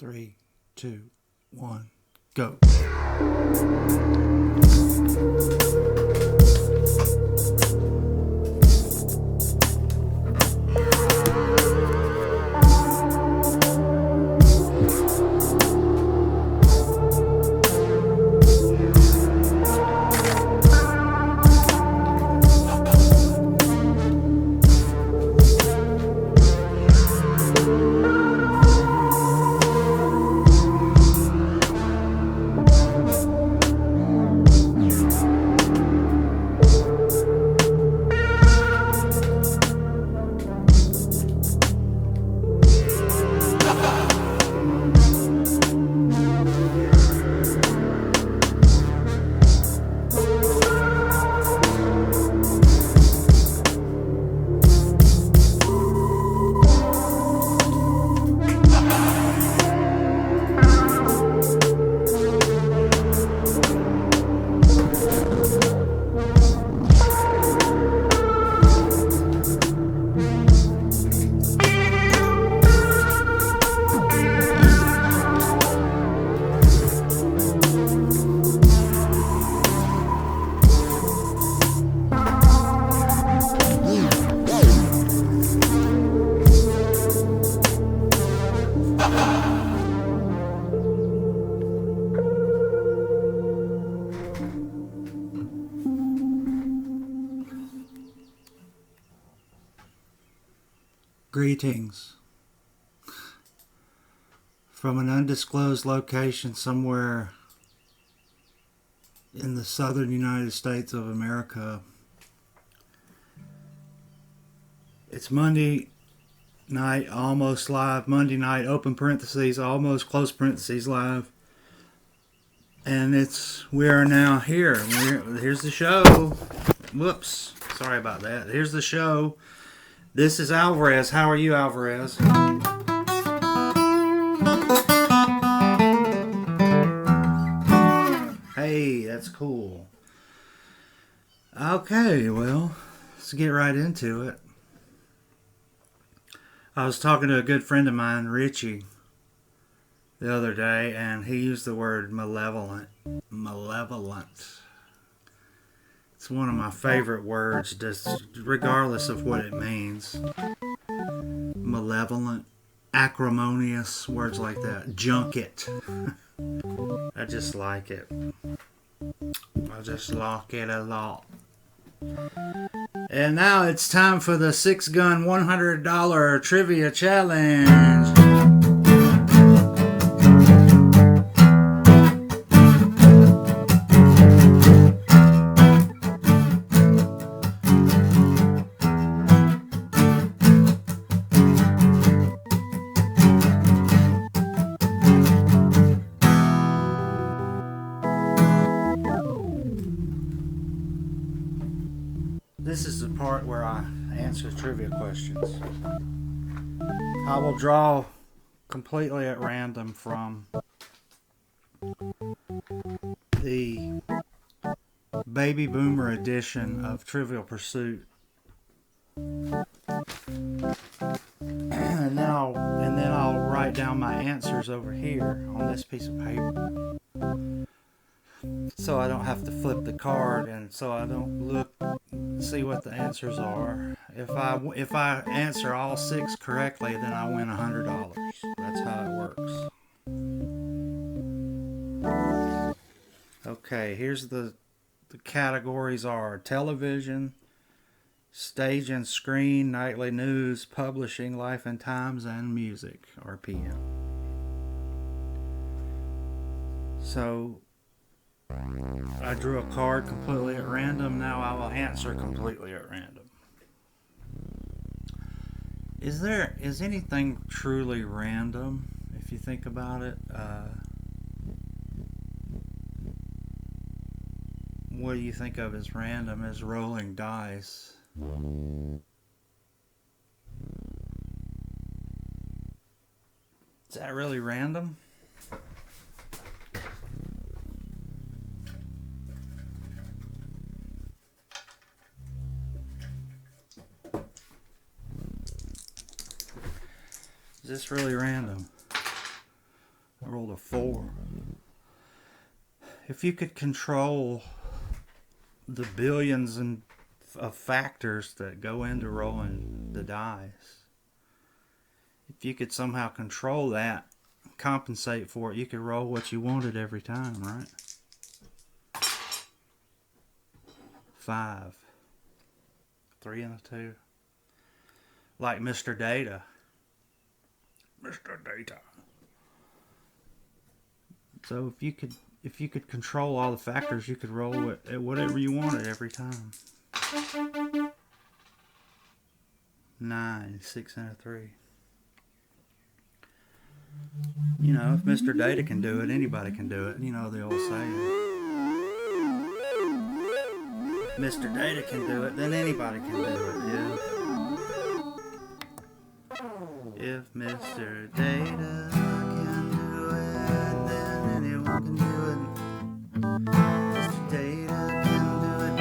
3, 2, 1, go. Greetings from an undisclosed location somewhere in the southern United States of America. It's Monday night, almost live. Monday night, open parentheses, almost close parentheses, live. And we are now here. Here's the show. Whoops. Sorry about that. Here's the show. This is Alvarez. How are you, Alvarez? Hey, that's cool. Okay, well, let's get right into it. I was talking to a good friend of mine, Richie, the other day, and he used the word malevolent. Malevolent. It's one of my favorite words, just regardless of what it means. Malevolent, acrimonious, words like that. Junket. I just like it. I just like it a lot. And now it's time for the 6-gun $100 trivia challenge. This is the part where I answer trivia questions. I will draw completely at random from the Baby Boomer edition of Trivial Pursuit. And then I'll write down my answers over here on this piece of paper. So I don't have to flip the card, and so I don't see what the answers are. If I answer all 6 correctly, then I win $100. That's how it works. Okay, here's the categories are television, stage and screen, nightly news, publishing, life and times, and music, RPM. So I drew a card completely at random. Now I will answer completely at random. Is anything truly random if you think about it? What do you think of as random as rolling dice? Is that really random? Is this really random? I rolled a 4. If you could control the billions of factors that go into rolling the dice, if you could somehow control that, compensate for it, you could roll what you wanted every time, right? 5. 3 and a 2. Like Mr. Data. Mr. Data. So if you could control all the factors, you could roll it at whatever you wanted every time. 9, 6 and a 3. You know, if Mr. Data can do it, anybody can do it. You know the old saying. If Mr. Data can do it, then anybody can do it, yeah. If Mr. Data can do it, then anyone can do it. Mr. Data can do it,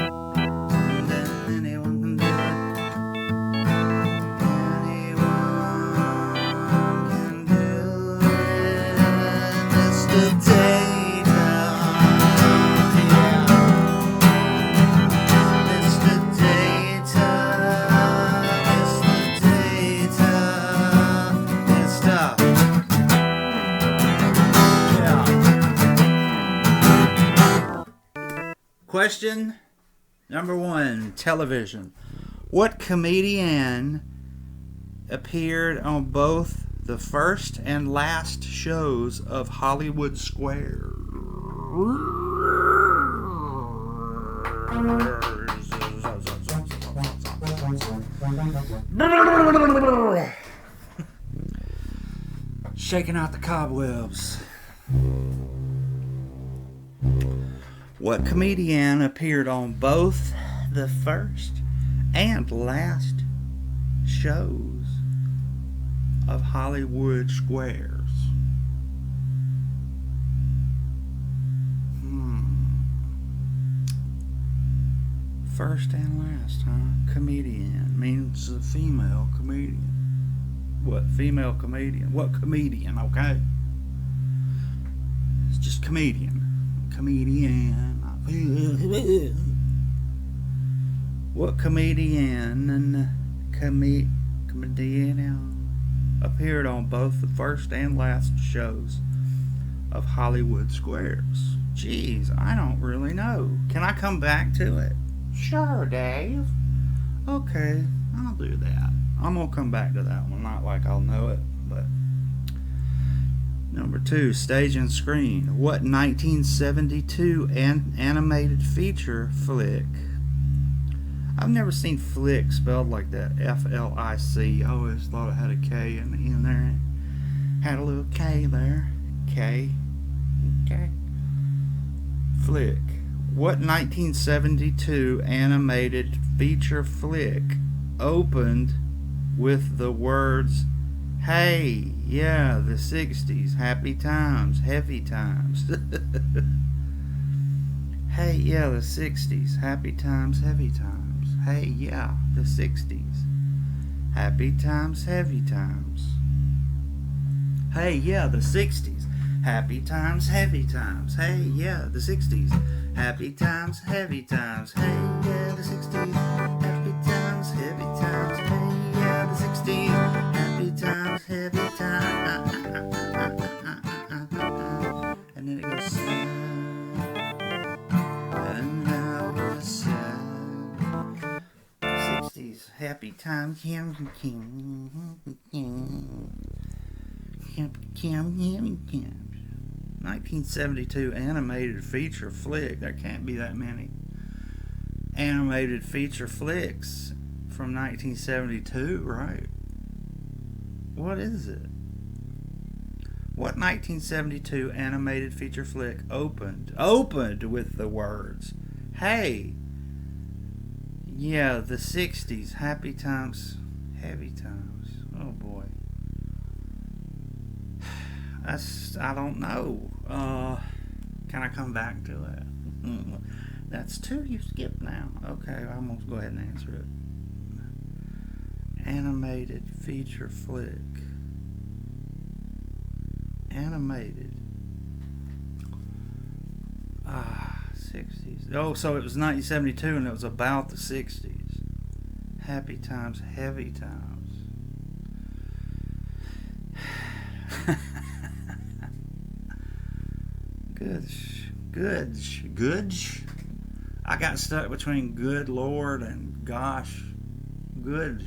and then anyone can do it. Anyone can do it. Mr. Data, yeah. Mr. Data, Mr. Data, yeah. Question number 1, television. What comedian appeared on both the first and last shows of Hollywood Squares? Shaking out the cobwebs. What comedian appeared on both the first and last shows of Hollywood Squares? First and last, huh? Comedian means a female comedian. What female comedian? What comedian? Okay, it's just comedian. Comedian. What comedian appeared on both the first and last shows of Hollywood Squares? Jeez, I don't really know. Can I come back to it? Sure, Dave. Okay, I'll do that. I'm gonna come back to that one. Not like I'll know it, but... Number 2, stage and screen. What 1972 animated feature flick? I've never seen flick spelled like that. F-L-I-C. I always thought it had a K in the end there. Had a little K there. K. Okay. Flick. What 1972 animated feature flick opened with the words, "Hey, yeah, the 60s, happy times, heavy times"? Hey, yeah, the 60s, happy times, heavy times. Hey, yeah, the 60s, happy times, heavy times. Hey, yeah, the 60s, happy times, heavy times. Hey, yeah, the 60s, happy times, heavy times. Hey, yeah, the 60s, happy times, heavy times. Hey, yeah, the 60s, happy times, heavy times. And then it goes sad. And now we're sad. 60s, happy times, Happy times. 1972 animated feature flick. There can't be that many animated feature flicks from 1972, right? What is it? What 1972 animated feature flick opened with the words, "Hey, yeah, the 60s, happy times, heavy times"? Oh boy. I don't know. Can I come back to that? That's 2 you skipped now. Okay, I'm going to go ahead and answer it. Animated feature flick. Animated 60s. Oh, so it was 1972 and it was about the 60s. Happy times, heavy times. Good. I got stuck between good Lord and gosh. Good.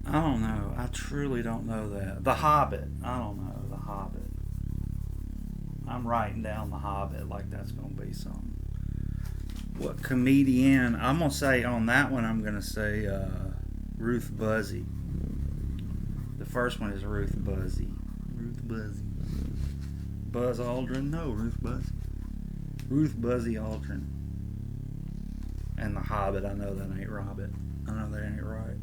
I don't know. I truly don't know that. The Hobbit. I don't know. The Hobbit. I'm writing down The Hobbit like that's going to be something. What comedian? I'm going to say on that one, I'm going to say Ruth Buzzy. The first one is Ruth Buzzy. Buzz Aldrin? No, Ruth Buzzy. Ruth Buzzy Aldrin. And The Hobbit. I know that ain't Robbit. I know that ain't right.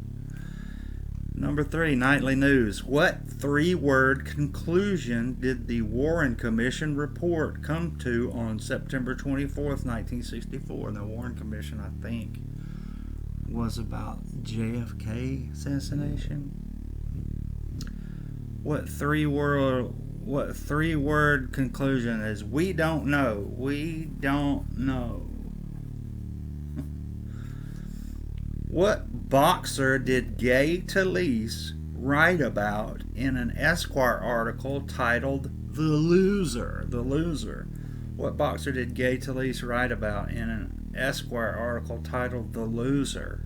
Number 3, nightly news. What 3-word conclusion did the Warren Commission report come to on September 24th, 1964? The Warren Commission, I think, was about JFK assassination. What 3-word conclusion is? We don't know. We don't know. What boxer did Gay Talese write about in an Esquire article titled The Loser? The Loser. What boxer did Gay Talese write about in an Esquire article titled The Loser?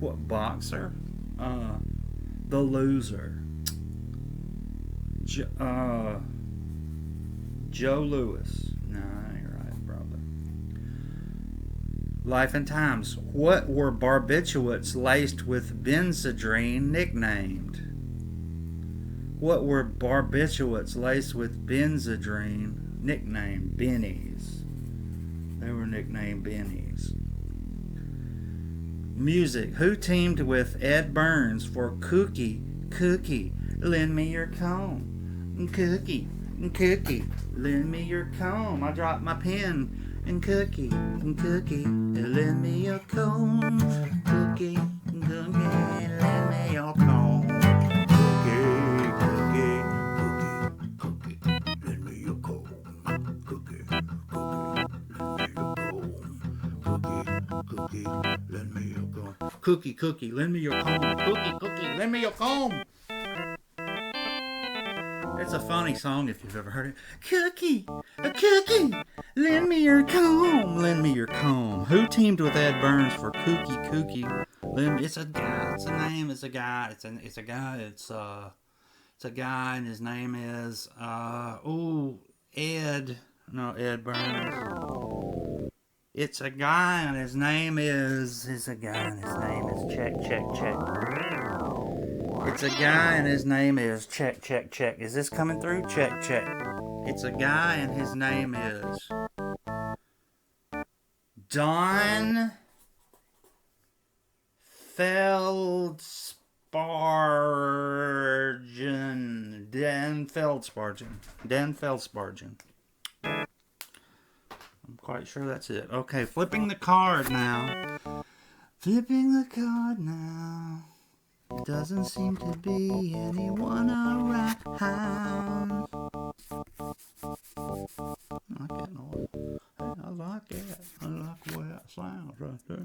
What boxer? The Loser. Joe Louis. No, that ain't right, probably. Life and Times. What were barbiturates laced with benzodrine nicknamed? What were barbiturates laced with benzodrine nicknamed? Bennies. They were nicknamed Bennies. Music. Who teamed with Ed Burns for Cookie, lend me your comb? Cookie, lend me your comb. I dropped my pen. And Cookie, lend me your comb. Cookie, lend me your comb. Cookie, lend me your comb. Cookie, lend me your comb. Cookie, lend me your comb. Cookie, lend me your comb. It's a funny song if you've ever heard it. Cookie, lend me your comb. Lend me your comb. Who teamed with Ed Burns for Cookie? It's a guy. It's a name. It's a guy. It's a guy. It's a guy, and his name is Ed. No, Ed Burns. It's a guy, and his name is. Check. It's a guy and his name is check. Is this coming through? Check. It's a guy and his name is Don Feldspargen. Dan Feldspargen. I'm quite sure that's it. Okay, flipping the card now. Doesn't seem to be anyone around. I like that noise. I like that. I like the way that sounds right there.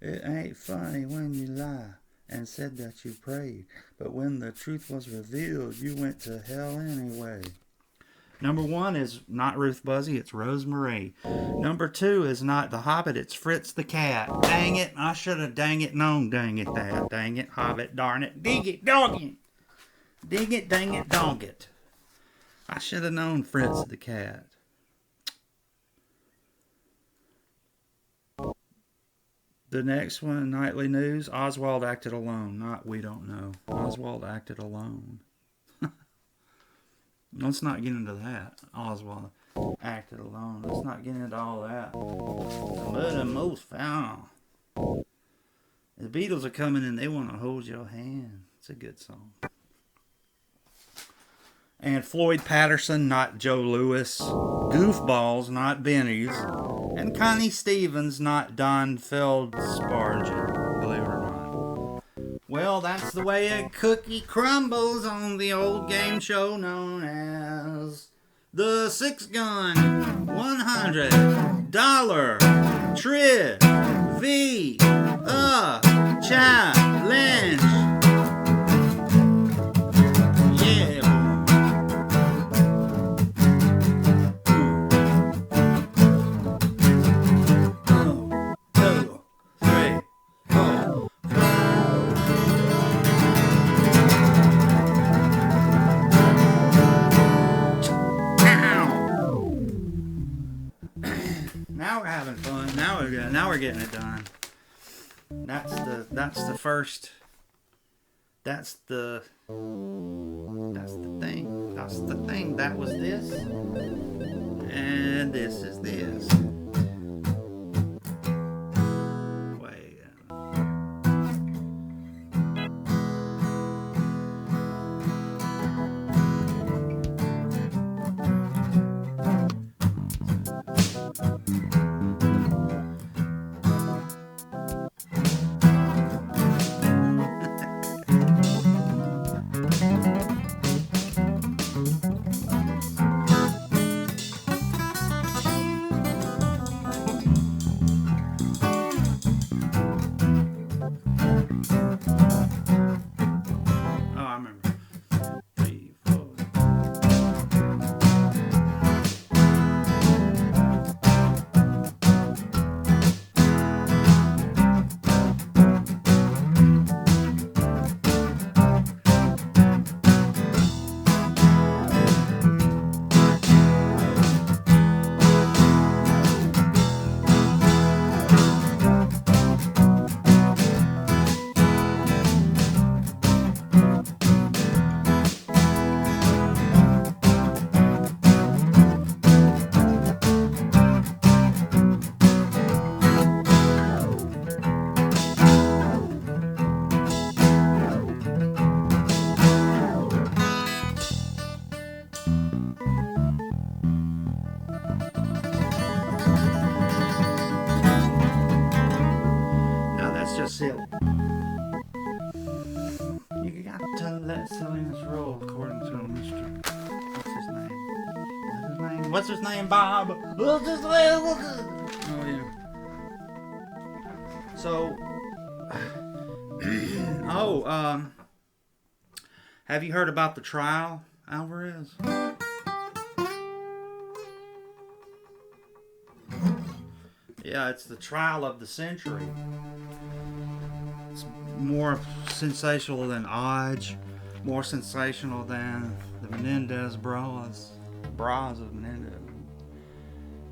It ain't funny when you lie and said that you prayed, but when the truth was revealed, you went to hell anyway. Number 1 is not Ruth Buzzy, it's Rosemary. Number 2 is not The Hobbit, it's Fritz the Cat. Dang it, I should have known, dang it, Hobbit, darn it, dig it, dog it. Dig it, dang it, dog it. I should have known Fritz the Cat. The next one, Nightly News, Oswald acted alone. Not We Don't Know. Oswald acted alone. Let's not get into that. Oswald acted alone. Let's not get into all that. But most foul. The Beatles are coming and they want to hold your hand. It's a good song. And Floyd Patterson, not Joe Louis. Goofballs, not Benny's. And Connie Stevens, not Don Feldspargen, believe it or not. Well, that's the way a cookie crumbles on the old game show known as the Six Gun $100 Trivia Challenge. Yeah. Now we're having fun. Now we're getting it done. That's the first. That's the thing. That's the thing. That was this, and this is this. Wait. Silly. You got to let silliness roll, according to Mr. What's his name? Bob. What's his name? Oh yeah. So, have you heard about the trial, Alvarez? Yeah, it's the trial of the century. It's more sensational than Odge, more sensational than the Menendez bras of Menendez.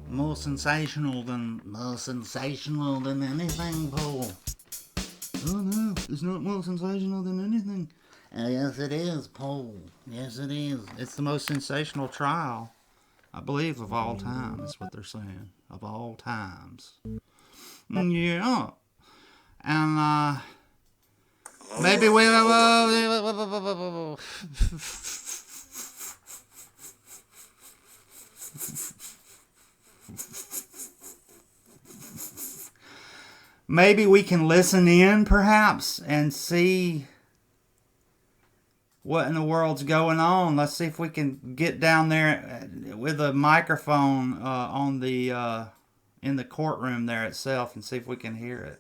More sensational than anything, Paul. Oh no, it's not more sensational than anything. Yes, it is, Paul. Yes, it is. It's the most sensational trial, I believe, of all time. That's what they're saying. Of all times. Yeah. And, maybe we... Maybe we can listen in, perhaps, and see what in the world's going on. Let's see if we can get down there with a microphone on the in the courtroom there itself and see if we can hear it.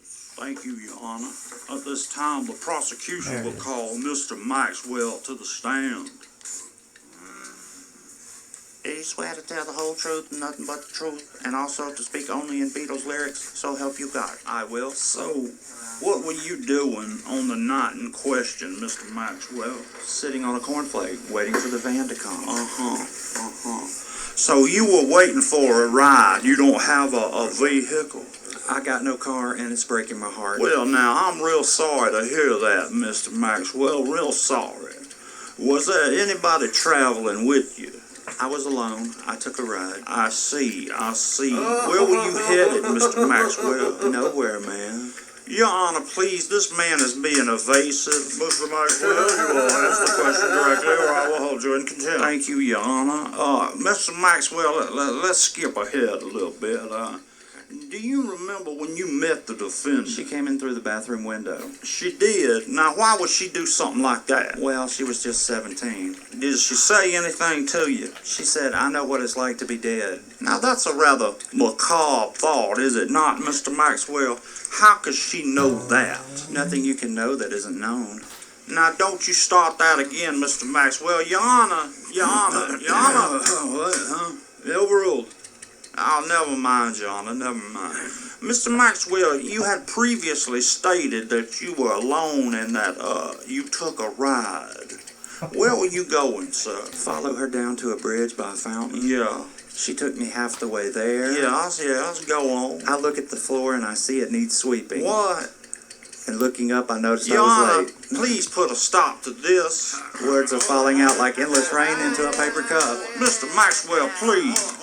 Thank you, Your Honor. At this time, the prosecution will call Mr. Maxwell to the stand. Do you swear to tell the whole truth and nothing but the truth, and also to speak only in Beatles lyrics, so help you God? I will. So, what were you doing on the night in question, Mr. Maxwell? Sitting on a cornflake, waiting for the van to come. So you were waiting for a ride. You don't have a vehicle? I got no car, and it's breaking my heart. Well, now, I'm real sorry to hear that, Mr. Maxwell. Real sorry. Was there anybody traveling with you? I was alone. I took a ride. I see. Where were you headed, Mr. Maxwell? Nowhere, man. Your Honor, please, this man is being evasive. Mr. Maxwell, you will answer the question directly, or I will hold you in contempt. Thank you, Your Honor. Mr. Maxwell, let's skip ahead a little bit. Do you remember when you met the defendant? She came in through the bathroom window. She did. Now, why would she do something like that? Well, she was just 17. Did she say anything to you? She said, I know what it's like to be dead. Now, that's a rather macabre thought, is it not, Mr. Maxwell? How could she know that? Nothing you can know that isn't known. Now, don't you start that again, Mr. Maxwell. Your Honor. What, huh? Overruled. Oh, never mind, Your Honor, never mind. Mr. Maxwell, you had previously stated that you were alone and that, you took a ride. Where were you going, sir? Follow her down to a bridge by a fountain. Yeah. She took me half the way there. Yes, go on. I look at the floor and I see it needs sweeping. What? And looking up, I noticed Your I was Honor, late. please put a stop to this. Words are falling out like endless rain into a paper cup. Mr. Maxwell, please.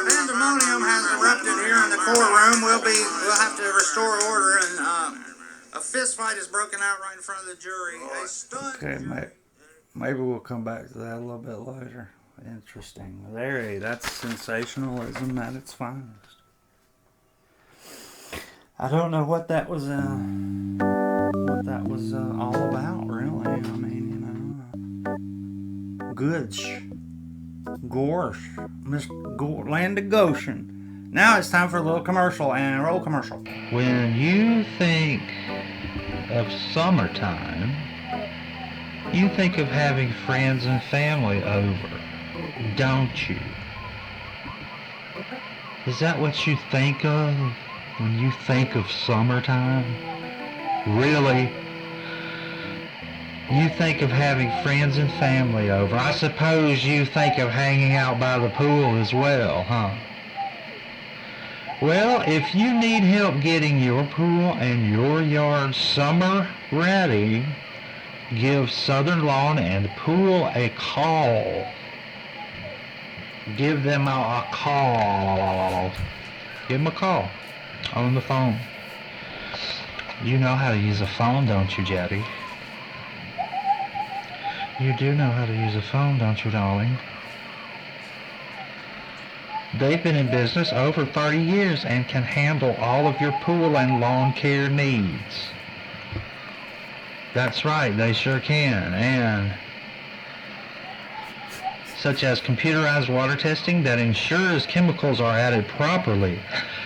Pandemonium has erupted here in the courtroom. We'll have to restore order, and a fist fight has broken out right in front of the jury. A stunned Okay, jury- maybe we'll come back to that a little bit later. Interesting. That's sensationalism at its finest. I don't know what that was all about, really. I mean, Goosh, Land of Goshen. Now it's time for a little commercial, and roll commercial. When you think of summertime, you think of having friends and family over, don't you? Is that what you think of when you think of summertime? Really? You think of having friends and family over. I suppose you think of hanging out by the pool as well, huh? Well, if you need help getting your pool and your yard summer ready, give Southern Lawn and Pool a call. Give them a call. Give them a call on the phone. You know how to use a phone, don't you, Jabby? You do know how to use a phone, don't you, darling? They've been in business over 30 years and can handle all of your pool and lawn care needs. That's right, they sure can. And such as computerized water testing that ensures chemicals are added properly,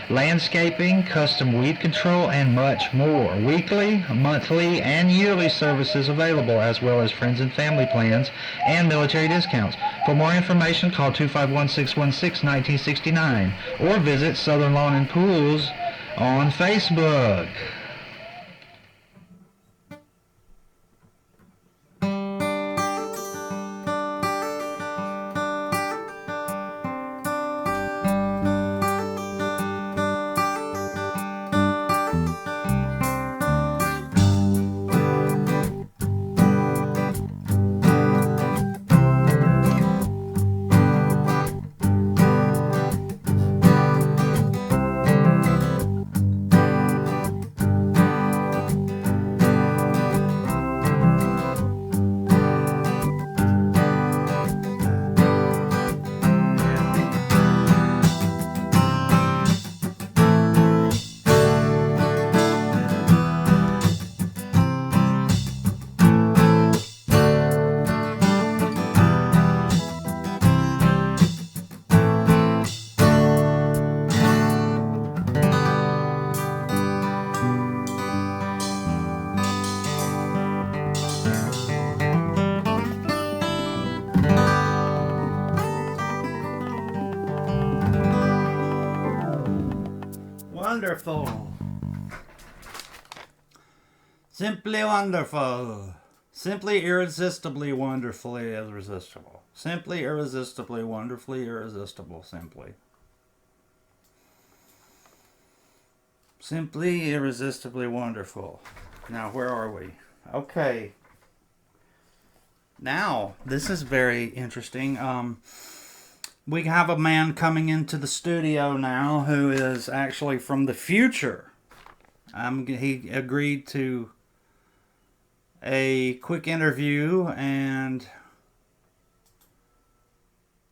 landscaping, custom weed control, and much more. Weekly, monthly, and yearly services available, as well as friends and family plans and military discounts. For more information, call 251-616-1969 or visit Southern Lawn and Pools on Facebook. Wonderful. Simply wonderful. Simply irresistibly wonderfully irresistible. Simply irresistibly wonderfully irresistible. Simply. Simply irresistibly wonderful. Now, where are we? Okay. Now, this is very interesting. We have a man coming into the studio now who is actually from the future. He agreed to a quick interview, and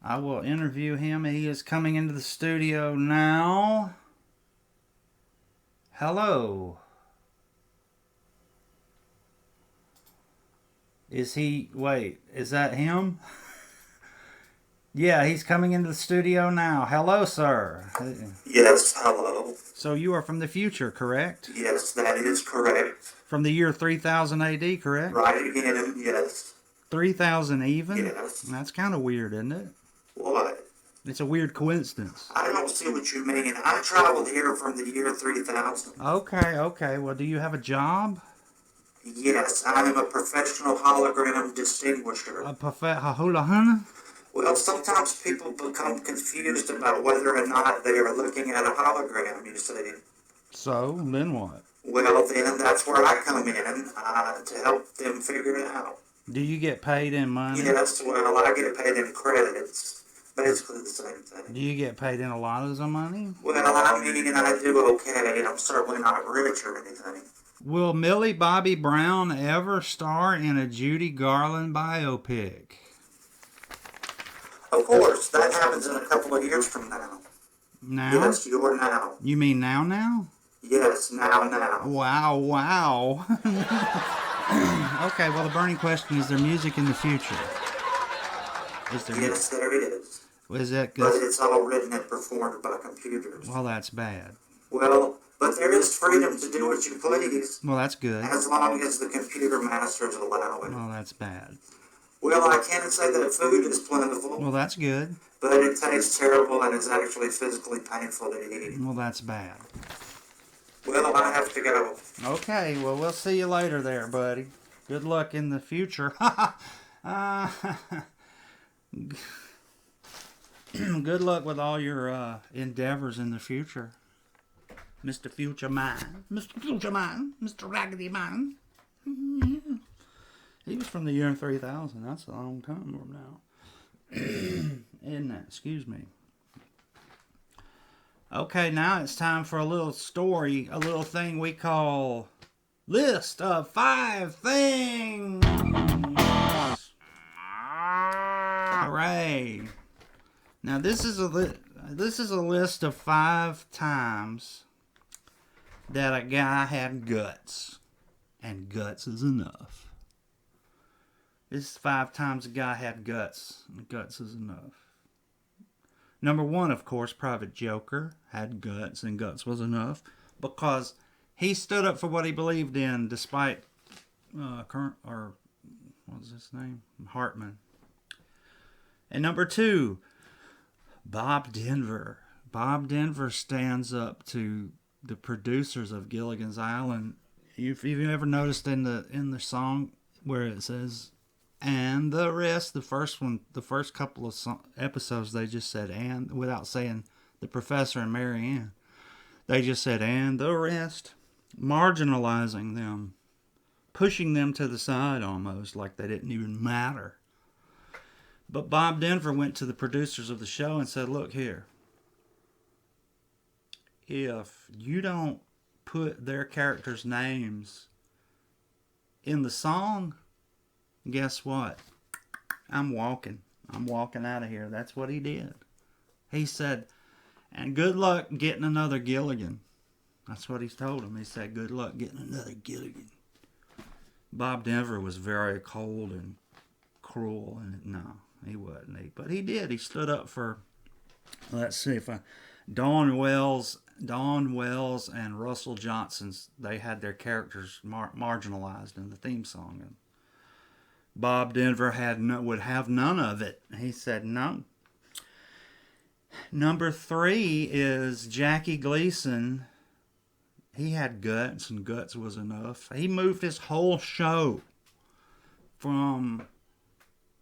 I will interview him. He is coming into the studio now. Hello. Is that him? Yeah, he's coming into the studio now. Hello, sir. Yes, hello. So you are from the future, correct? Yes, that is correct. From the year 3000 AD, correct? Right again, yes. 3000 even? Yes. That's kind of weird, isn't it? What? It's a weird coincidence. I don't see what you mean. I traveled here from the year 3000. Okay. Well, do you have a job? Yes, I am a professional hologram distinguisher. A hula hunter? Well, sometimes people become confused about whether or not they are looking at a hologram, you see. So, then what? Well, then that's where I come in to help them figure it out. Do you get paid in money? Yes, well, I get paid in credits. Basically the same thing. Do you get paid in a lot of money? Well, I mean, I do okay. I'm certainly not rich or anything. Will Millie Bobby Brown ever star in a Judy Garland biopic? Of course, that happens in a couple of years from now. Now? Yes, you're now. You mean now? Yes, now. Wow. Okay, well, the burning question, is there music in the future? Is there? Yes, there is. Is that But good? it's all written and performed by computers. Well, that's bad. Well, but there is freedom to do what you please, Well, that's good. as long as the computer masters allow it. Well, that's bad. Well, I can't say that food is plentiful, Well, that's good. but it tastes terrible and is actually physically painful to eat. Well, that's bad. Well, I have to go. Okay, well, we'll see you later there, buddy. Good luck in the future. Good luck with all your endeavors in the future. Mr. Future Man. Mr. Future Man. Mr. Raggedy Man. Yeah. He was from the year 3000. That's a long time from now. Isn't that? Excuse me. Okay, now it's time for a little story, a little thing we call List of 5 Things. Hooray. Now this is a list of 5 times that a guy had guts, and guts is enough. This is 5 times a guy had guts, and guts is enough. Number 1, of course, Private Joker had guts, and guts was enough because he stood up for what he believed in, despite what was his name? Hartman. And number 2, Bob Denver. Bob Denver stands up to the producers of Gilligan's Island. If you've ever noticed in the song where it says, and the rest, the first couple of episodes, they just said and, without saying the professor and Mary Ann. They just said and the rest, marginalizing them, pushing them to the side almost, like they didn't even matter. But Bob Denver went to the producers of the show and said, look here, if you don't put their characters' names in the song, guess what? I'm walking out of here. That's what he did. He said, and good luck getting another Gilligan. That's what he told him. He said, good luck getting another Gilligan. Bob Denver was very cold and cruel, and no, he wasn't. But he did. He stood up for, let's see if Dawn Wells and Russell Johnson's, they had their characters marginalized in the theme song. And Bob Denver would have none of it. He said no. Number 3 is Jackie Gleason. He had guts, and guts was enough. He moved his whole show from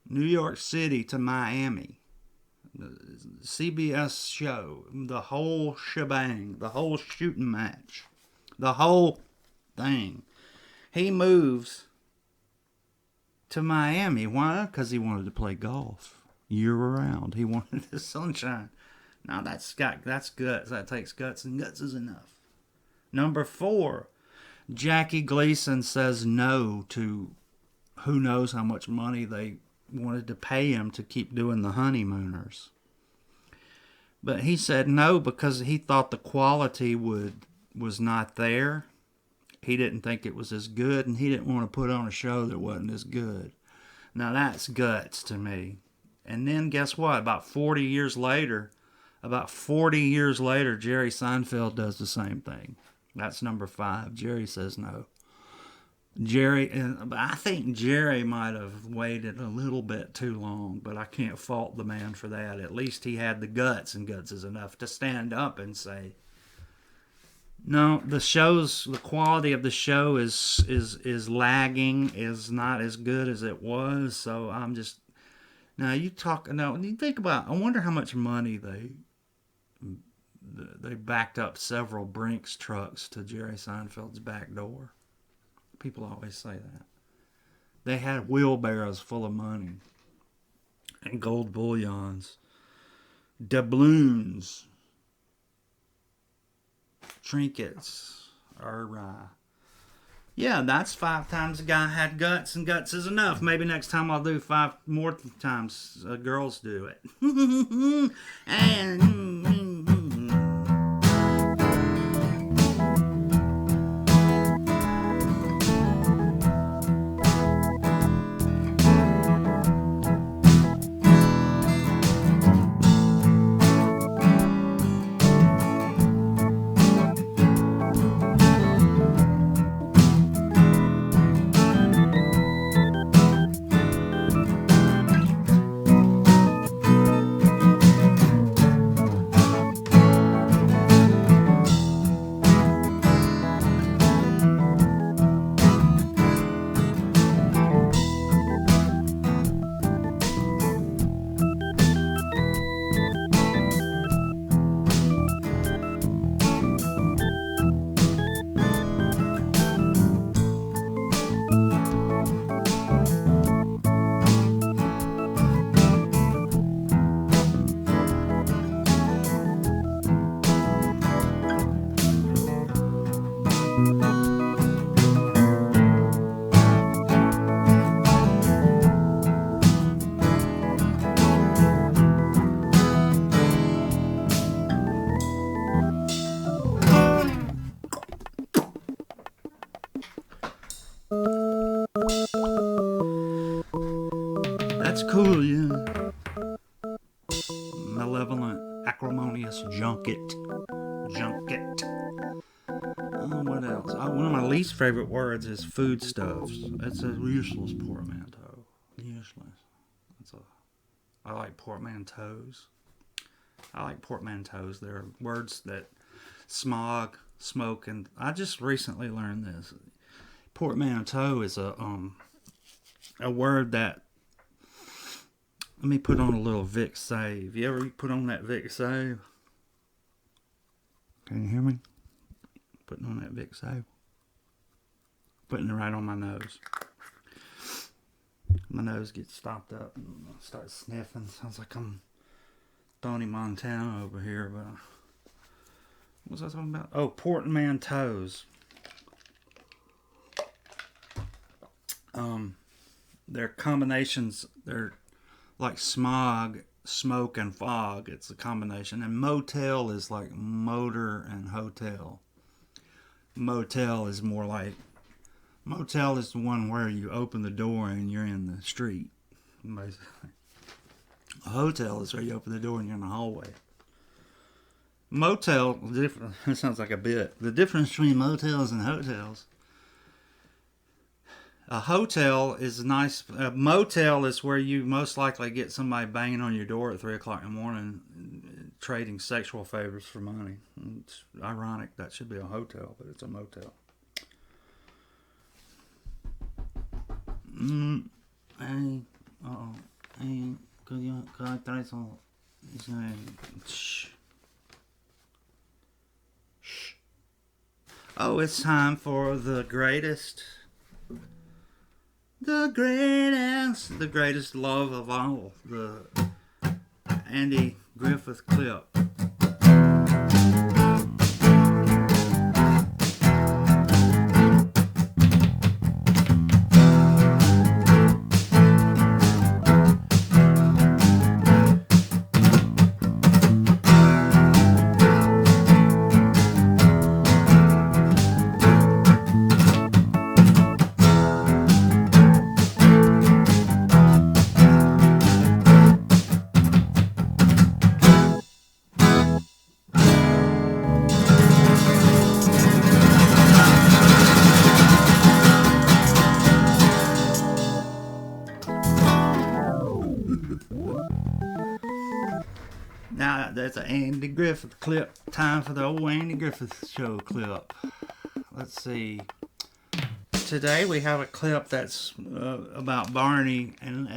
New York City to Miami. The CBS show, the whole shebang, the whole shooting match, the whole thing. He moves to Miami. Why? Because he wanted to play golf year round. He wanted the sunshine. Now that's guts. That takes guts, and guts is enough. Number 4, Jackie Gleason says no to who knows how much money they wanted to pay him to keep doing the Honeymooners. But he said no because he thought the quality was not there. He didn't think it was as good, and he didn't want to put on a show that wasn't as good. Now that's guts to me. And then guess what? About 40 years later, Jerry Seinfeld does the same thing. That's number 5. Jerry says no. I think Jerry might have waited a little bit too long, but I can't fault the man for that. At least he had the guts, and guts is enough to stand up and say, no, the quality of the show is lagging, is not as good as it was. So I'm just, now you think about, I wonder how much money they backed up several Brinks trucks to Jerry Seinfeld's back door. People always say that. They had wheelbarrows full of money and gold bullions, doubloons, trinkets, yeah, that's 5 times a guy had guts, and guts is enough. Maybe next time I'll do 5 more times girls do it. That's cool, yeah. Malevolent, acrimonious junket. What else? One of my least favorite words is foodstuffs. It's a useless portmanteau. Useless. I like portmanteaus. They're words that smog, smoke, and I just recently learned this. Portmanteau is a word that, let me put on a little Vic Save. You ever put on that Vic Save? Can you hear me? Putting on that Vic Save. Putting it right on my nose. My nose gets stopped up and I start sniffing. Sounds like I'm Tony Montana over here. But what was I talking about? Oh, portmanteaus. They're combinations. They're like smog, smoke, and fog. It's a combination. And motel is like motor and hotel. Motel is more like, motel is the one where you open the door and you're in the street, basically. A hotel is where you open the door and you're in the hallway. Motel, different. It sounds like a bit. The difference between motels and hotels. A hotel is nice. A motel is where you most likely get somebody banging on your door at 3 o'clock in the morning, trading sexual favors for money. It's ironic. That should be a hotel, but it's a motel. Could I try some? Shh. Oh, it's time for the greatest love of all, the Andy Griffith clip. Now that's an Andy Griffith clip. Time for the old Andy Griffith show clip. Let's see. Today we have a clip that's about Barney, and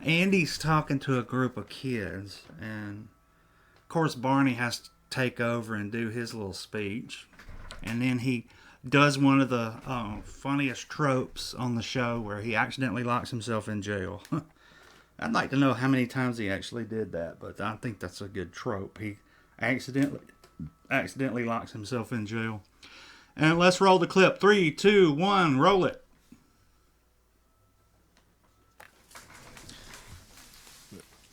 Andy's talking to a group of kids, and of course Barney has to take over and do his little speech, and then he does one of the funniest tropes on the show where he accidentally locks himself in jail. I'd like to know how many times he actually did that, but I think that's a good trope. He accidentally locks himself in jail. And let's roll the clip. 3, 2, 1, roll it.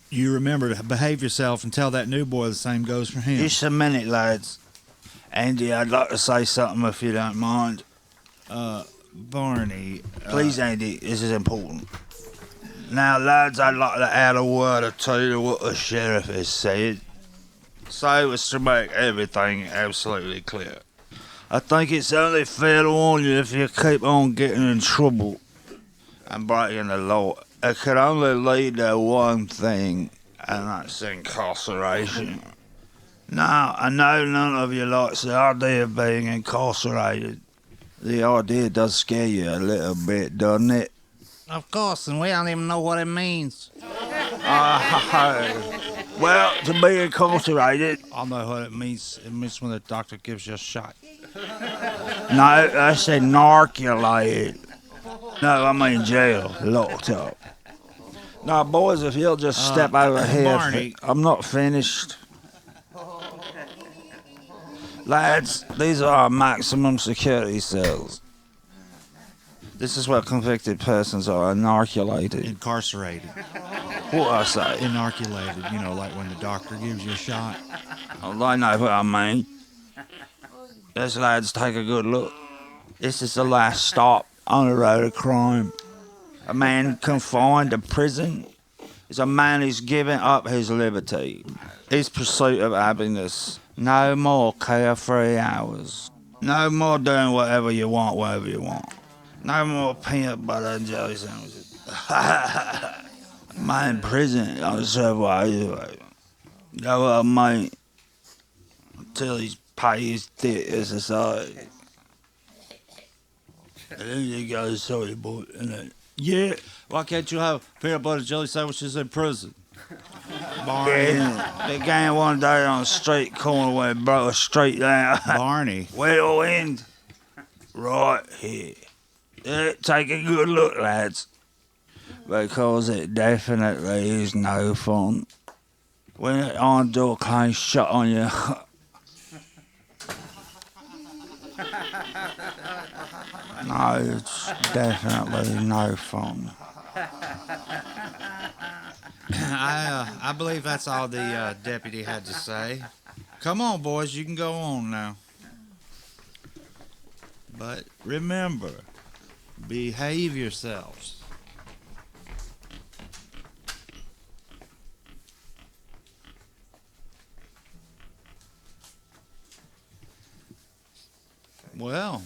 You remember to behave yourself and tell that new boy the same goes for him. Just a minute, lads. Andy, I'd like to say something if you don't mind. Barney. Please, Andy, this is important. Now, lads, I'd like to add a word or two to what the sheriff has said, so as to make everything absolutely clear. I think it's only fair to warn you if you keep on getting in trouble and breaking the law, it could only lead to one thing, and that's incarceration. Now, I know none of you likes the idea of being incarcerated. The idea does scare you a little bit, doesn't it? Of course, and we don't even know what it means. Well, to be incarcerated... I know what it means. It means when the doctor gives you a shot. No, I said narculated. No, I mean jail, locked up. Now, boys, if you'll just step over here... Barney. I'm not finished. Lads, these are our maximum security cells. This is where convicted persons are inoculated. Incarcerated. What I say? Inoculated, like when the doctor gives you a shot. Oh, they know what I mean. Yes, lads, take a good look. This is the last stop on the road of crime. A man confined to prison is a man who's given up his liberty, his pursuit of happiness. No more carefree hours. No more doing whatever you want, wherever you want. No more peanut butter and jelly sandwiches. Man in prison, I serve what I do. You know what I mean? Until he's paid his debt to society. And then you go, sorry, boy, innit? Yeah. Why can't you have peanut butter jelly sandwiches in prison? Barney. They came one day on a street corner where it broke a street down. Barney. Where it'll end? Right here. Take a good look, lads. Because it definitely is no fun. When the iron door clings shut on you. No, it's definitely no fun. I believe that's all the deputy had to say. Come on, boys, you can go on now. But remember, behave yourselves. Well,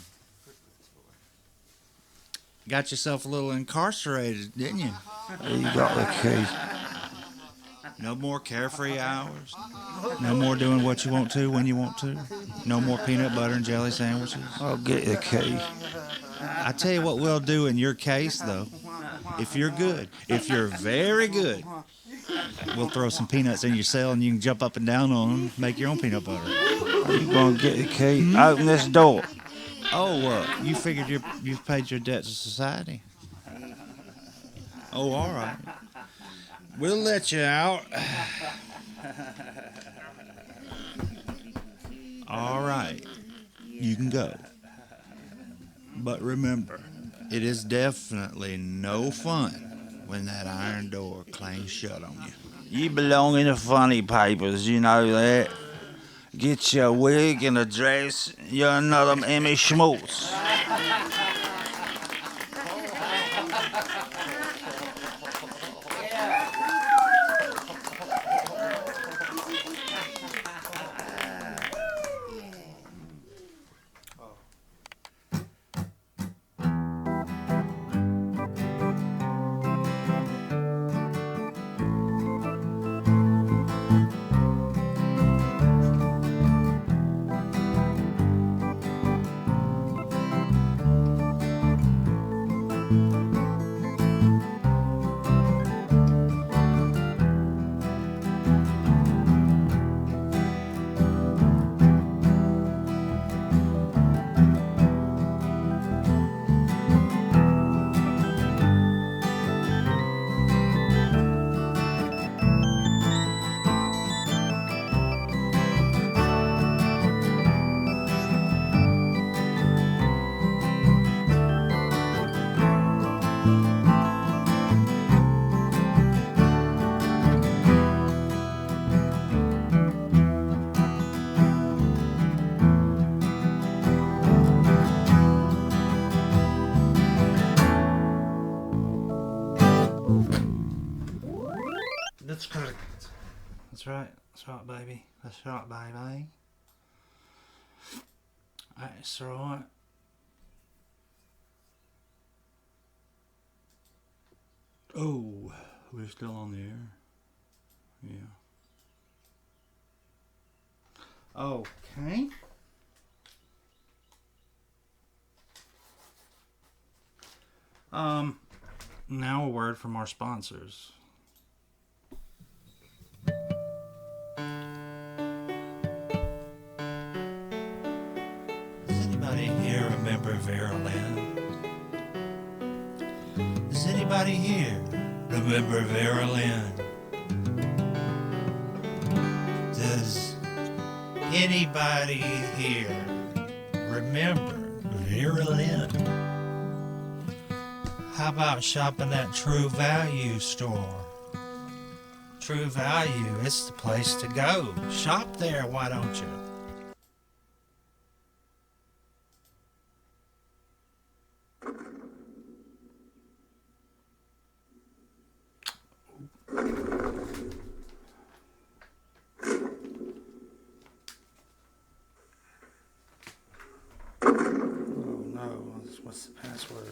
got yourself a little incarcerated, didn't you? You got the key. No more carefree hours. No more doing what you want to when you want to. No more peanut butter and jelly sandwiches. I'll get the key. I tell you what we'll do in your case, though. If you're good, if you're very good, we'll throw some peanuts in your cell and you can jump up and down on them, make your own peanut butter. Are you going to get the key? Open this door. Oh, you figured you've paid your debt to society? Oh, all right. We'll let you out. All right. You can go. But remember, it is definitely no fun when that iron door clangs shut on you. You belong in the funny papers, you know that. Get your wig and a dress. You're another Emmy Schmaltz. That's right. That's right, baby. That's right, baby. That's right. Oh, we're still on the air. Yeah. Okay. Now a word from our sponsors. Does anybody here remember Vera Lynn? Does anybody here remember Vera Lynn? Does anybody here remember Vera Lynn? How about shopping at True Value store? True Value, it's the place to go. Shop there, why don't you? Oh no, what's the password?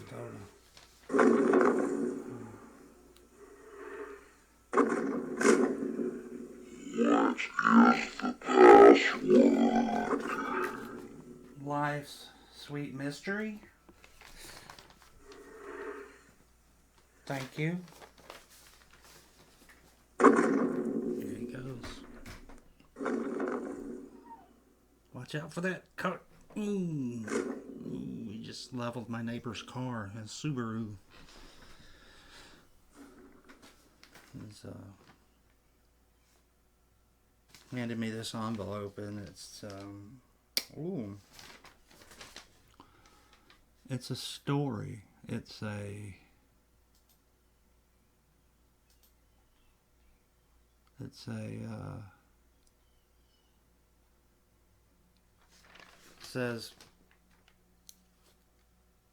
Life's Sweet Mystery. Thank you. There he goes. Watch out for that car. Ooh, he just leveled my neighbor's car, a Subaru. He's handed me this envelope, and it's it's a story. It's a says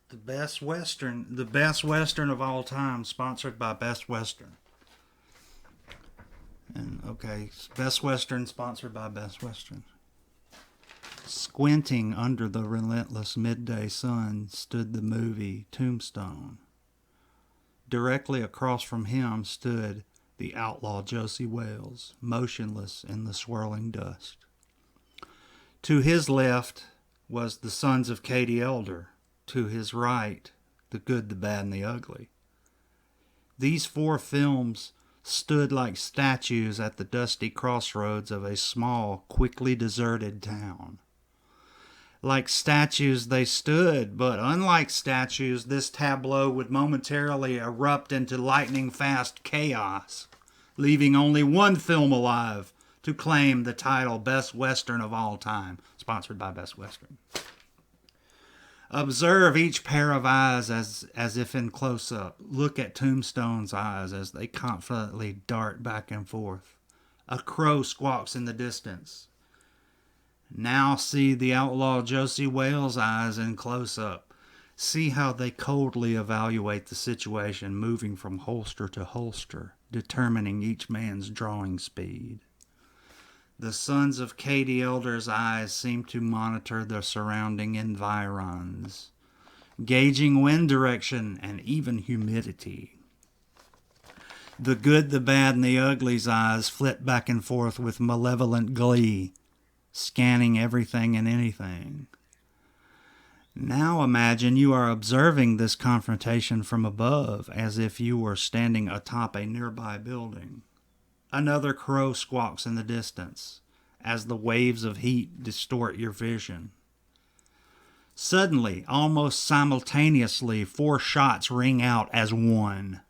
the best Western of all time, sponsored by Best Western. And okay, Best Western sponsored by Best Western. Squinting under the relentless midday sun stood the movie Tombstone. Directly across from him stood the outlaw Josie Wales, motionless in the swirling dust. To his left was The Sons of Katie Elder. To his right, The Good, the Bad, and the Ugly. These four films stood like statues at the dusty crossroads of a small, quickly deserted town. Like statues they stood, but unlike statues, this tableau would momentarily erupt into lightning-fast chaos, leaving only one film alive to claim the title Best Western of all time, sponsored by Best Western. Observe each pair of eyes as if in close-up. Look at Tombstone's eyes as they confidently dart back and forth. A crow squawks in the distance. Now see the outlaw Josie Wales' eyes in close-up. See how they coldly evaluate the situation, moving from holster to holster, determining each man's drawing speed. The Sons of Katie Elder's eyes seem to monitor the surrounding environs, gauging wind direction and even humidity. The Good, the Bad, and the Ugly's eyes flit back and forth with malevolent glee, scanning everything and anything. Now imagine you are observing this confrontation from above, as if you were standing atop a nearby building. Another crow squawks in the distance, as the waves of heat distort your vision. Suddenly, almost simultaneously, 4 shots ring out as one.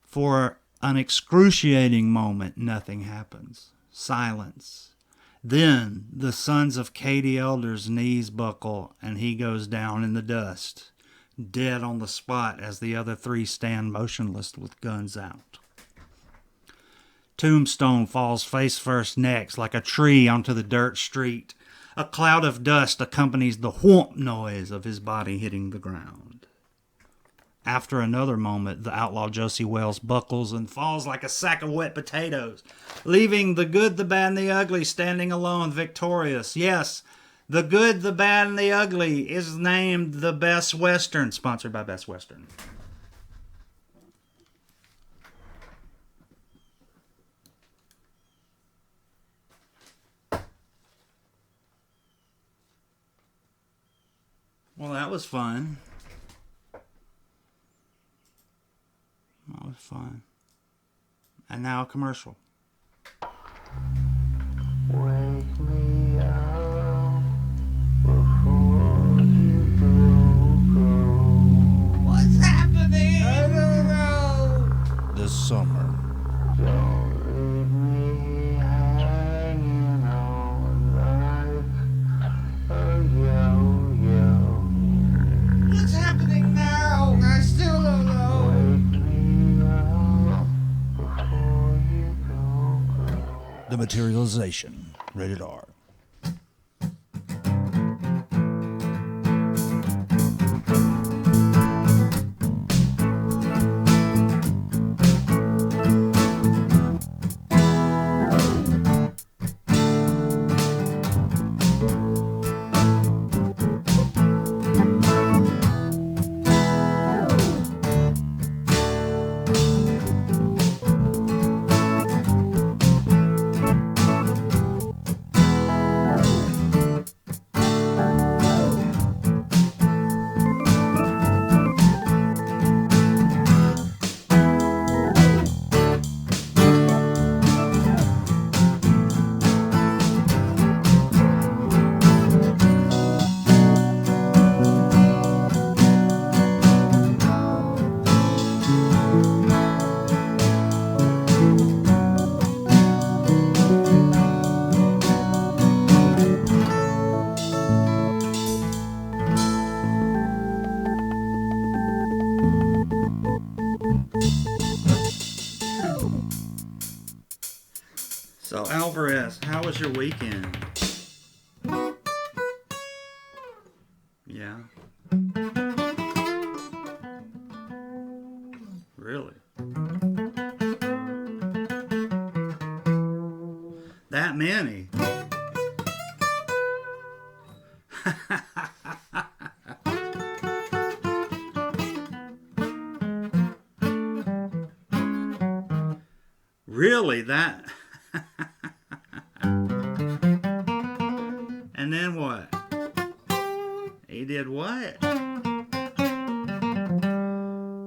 For an excruciating moment, nothing happens. Silence. Then the Sons of Katie Elder's knees buckle and he goes down in the dust, dead on the spot as the other 3 stand motionless with guns out. Tombstone falls face first next like a tree onto the dirt street. A cloud of dust accompanies the whomp noise of his body hitting the ground. After another moment, the outlaw Josie Wells buckles and falls like a sack of wet potatoes, leaving the good, the bad, and the ugly standing alone, victorious. Yes, the good, the bad, and the ugly is named the Best Western, sponsored by Best Western. Well, that was fun. That was fun. And now a commercial. Wake me up before you go. What's happening? I don't know. This summer. Don't leave me hanging on like a yo-yo. What's happening now? I still don't know. Wake me up before you go. The Materialization, rated R. So, Alvarez, how was your weekend? Yeah. Really? That many? Really? That? And then what? He did what?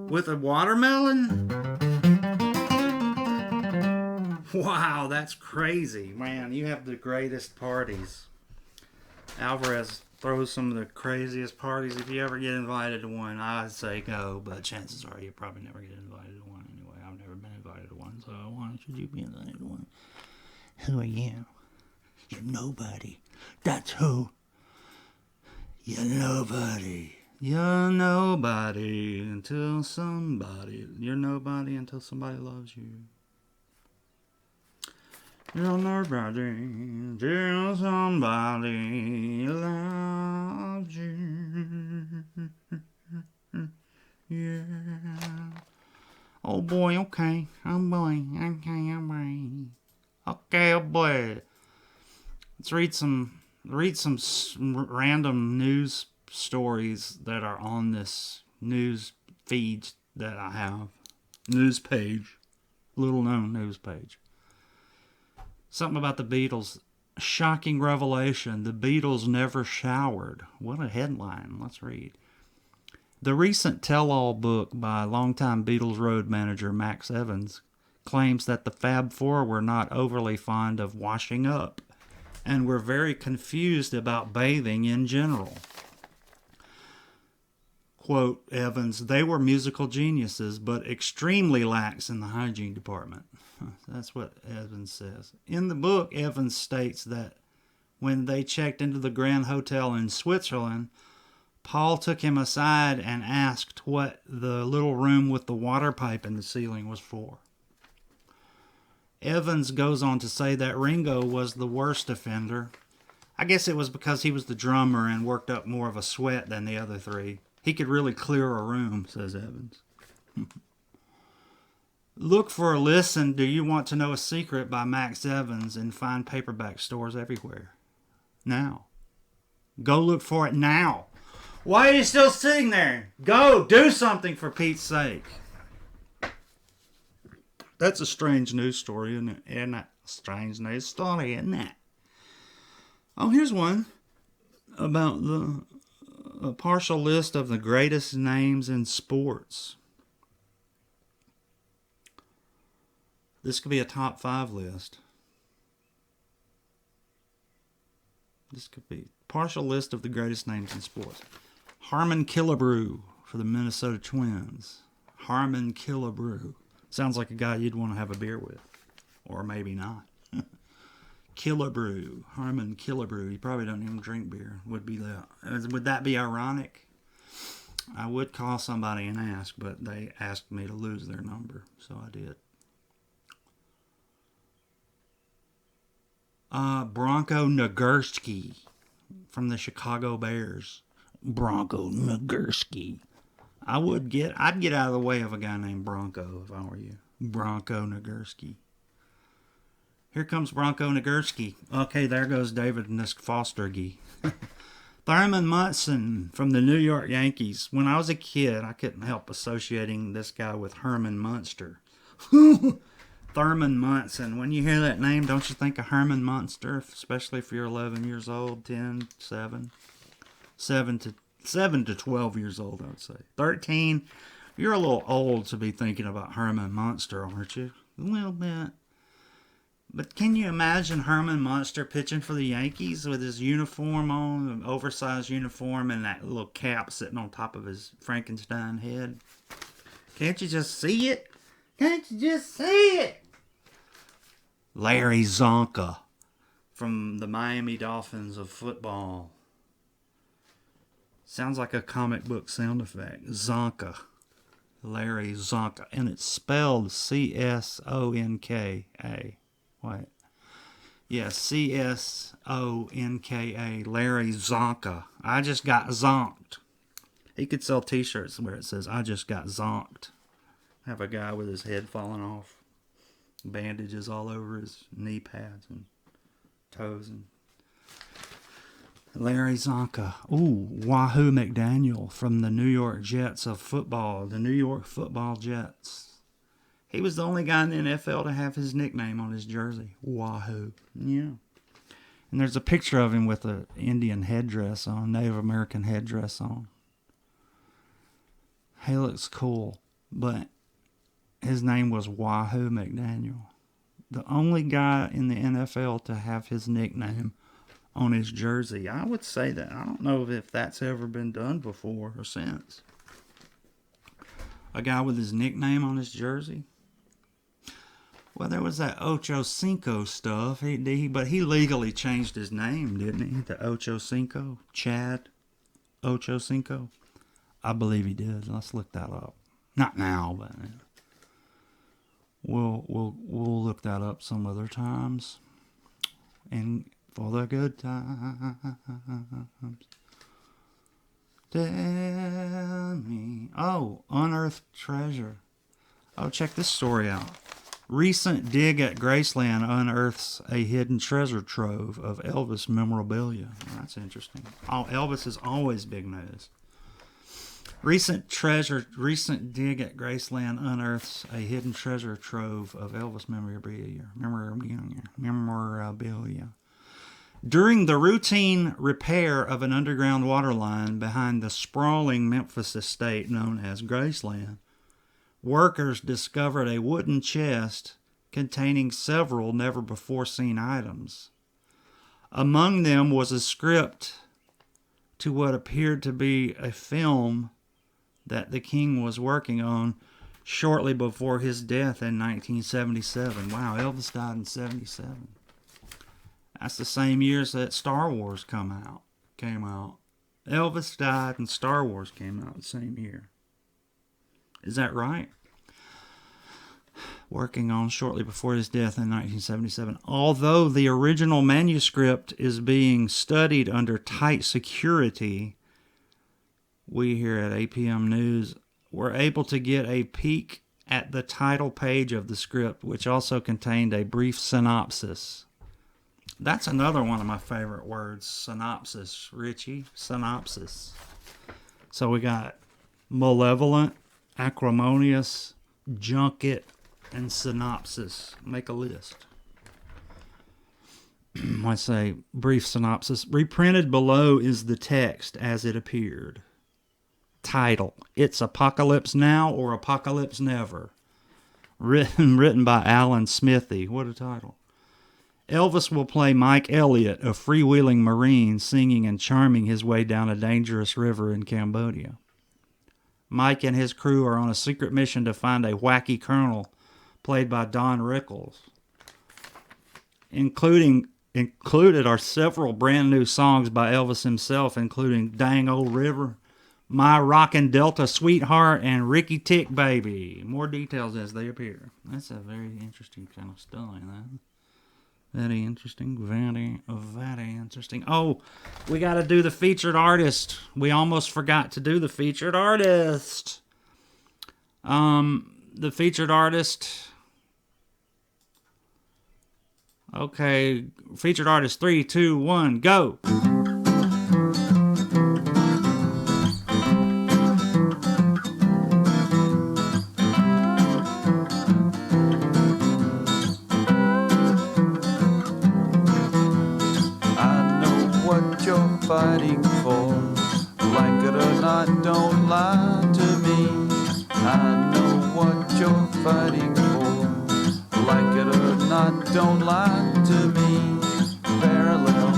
With a watermelon? Wow, that's crazy. Man, you have the greatest parties. Alvarez throws some of the craziest parties. If you ever get invited to one, I'd say go, but chances are you probably never get invited to one anyway. I've never been invited to one, so why should you be invited to one? Who are you? You're nobody. That's who. You're nobody. You're nobody until somebody. You're nobody until somebody loves you. You're nobody until somebody loves you. Yeah. Oh boy, okay. Oh boy, okay, oh boy. Okay, oh boy. Let's read some random news stories that are on this news feed that I have. News page. Little known news page. Something about the Beatles. Shocking revelation. The Beatles never showered. What a headline. Let's read. The recent tell-all book by longtime Beatles road manager Max Evans claims that the Fab Four were not overly fond of washing up and were very confused about bathing in general. Quote, Evans, they were musical geniuses, but extremely lax in the hygiene department. That's what Evans says. In the book, Evans states that when they checked into the Grand Hotel in Switzerland, Paul took him aside and asked what the little room with the water pipe in the ceiling was for. Evans goes on to say that Ringo was the worst offender. I guess it was because he was the drummer and worked up more of a sweat than the other three. He could really clear a room, says Evans. Look for Listen, Do You Want to Know a Secret by Max Evans in fine paperback stores everywhere. Now. Go look for it now. Why are you still sitting there? Go, do something for Pete's sake. That's a strange news story, isn't it? Isn't it? Strange news story, isn't it? Oh, here's one about a partial list of the greatest names in sports. This could be a top 5 list. This could be partial list of the greatest names in sports. Harmon Killebrew for the Minnesota Twins. Harmon Killebrew. Sounds like a guy you'd want to have a beer with. Or maybe not. Killebrew. Harmon Killebrew. He probably doesn't even drink beer. Would that be ironic? I would call somebody and ask, but they asked me to lose their number, so I did. Bronco Nagurski from the Chicago Bears. Bronco Nagurski. I'd get out of the way of a guy named Bronco if I were you. Bronco Nagurski. Here comes Bronco Nagurski. Okay, there goes David Fostergy. Thurman Munson from the New York Yankees. When I was a kid, I couldn't help associating this guy with Herman Munster. Thurman Munson. When you hear that name, don't you think of Herman Munster? Especially if you're 11 years old, 10, 7 to 12 years old, I would say. 13, you're a little old to be thinking about Herman Munster, aren't you? A little bit. But can you imagine Herman Munster pitching for the Yankees with his uniform on, an oversized uniform, and that little cap sitting on top of his Frankenstein head? Can't you just see it? Can't you just see it? Larry Zonka from the Miami Dolphins of football. Sounds like a comic book sound effect. Zonka. Larry Zonka. And it's spelled C-S-O-N-K-A. Wait. Yeah, C-S-O-N-K-A. Larry Zonka. I just got zonked. He could sell t-shirts where it says, I just got zonked. Have a guy with his head falling off. Bandages all over his knee pads and toes. And Larry Zonka. Ooh, Wahoo McDaniel from the New York Jets of football. The New York Football Jets. He was the only guy in the NFL to have his nickname on his jersey. Wahoo. Yeah. And there's a picture of him with an Indian headdress on, Native American headdress on. He looks cool. But his name was Wahoo McDaniel. The only guy in the NFL to have his nickname on his jersey. I would say that. I don't know if that's ever been done before or since. A guy with his nickname on his jersey. Well, there was that Ocho Cinco stuff. But he legally changed his name, didn't he? The Ocho Cinco. Chad Ocho Cinco. I believe he did. Let's look that up. Not now, but we'll look that up some other times. And for the good times, tell me. Oh, unearthed treasure. Oh, check this story out. Recent dig at Graceland unearths a hidden treasure trove of Elvis memorabilia. Oh, that's interesting. Oh, Elvis is always big news. Recent dig at Graceland unearths a hidden treasure trove of Elvis memorabilia. During the routine repair of an underground water line behind the sprawling Memphis estate known as Graceland, workers discovered a wooden chest containing several never-before-seen items. Among them was a script to what appeared to be a film that the king was working on shortly before his death in 1977. Wow, Elvis died in 77. That's the same years that Star Wars came out. Elvis died and Star Wars came out the same year. Is that right? Working on shortly before his death in 1977. Although the original manuscript is being studied under tight security, we here at APM News were able to get a peek at the title page of the script, which also contained a brief synopsis. That's another one of my favorite words, synopsis. Richie, synopsis. So we got malevolent, acrimonious, junket, and synopsis. Make a list. I say brief synopsis. Reprinted below is the text as it appeared. Title: It's Apocalypse Now or Apocalypse Never. Written by Alan Smithy. What a title. Elvis will play Mike Elliott, a freewheeling Marine singing and charming his way down a dangerous river in Cambodia. Mike and his crew are on a secret mission to find a wacky colonel, played by Don Rickles. Included are several brand new songs by Elvis himself, including Dang Old River, My Rockin' Delta Sweetheart, and Ricky Tick Baby. More details as they appear. That's a very interesting kind of story, man. Very interesting. Very, very interesting. Oh, we got to do the featured artist. We almost forgot to do the featured artist. The featured artist. Okay, featured artist. 3, 2, 1, go. Fighting for, like it or not, don't lie to me. I know what you're fighting for, like it or not, don't lie to me. Parallel.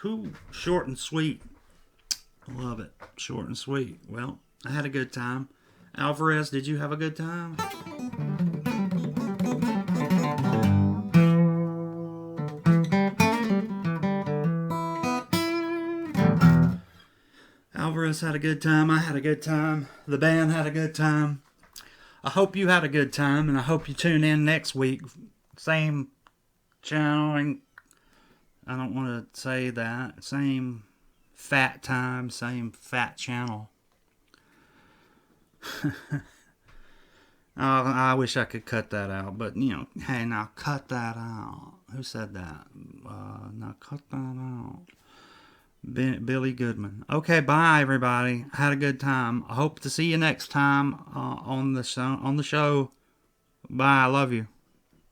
Whew, short and sweet. Love it. Short and sweet. Well, I had a good time. Alvarez, did you have a good time? Alvarez had a good time. I had a good time. The band had a good time. I hope you had a good time, and I hope you tune in next week. Same channel, and I don't want to say that. Same fat time, same fat channel. I wish I could cut that out, but you know, hey, now cut that out. Who said that? Now cut that out. Billy Goodman. Okay, bye everybody. Had a good time. I hope to see you next time on the show. Bye. I love you.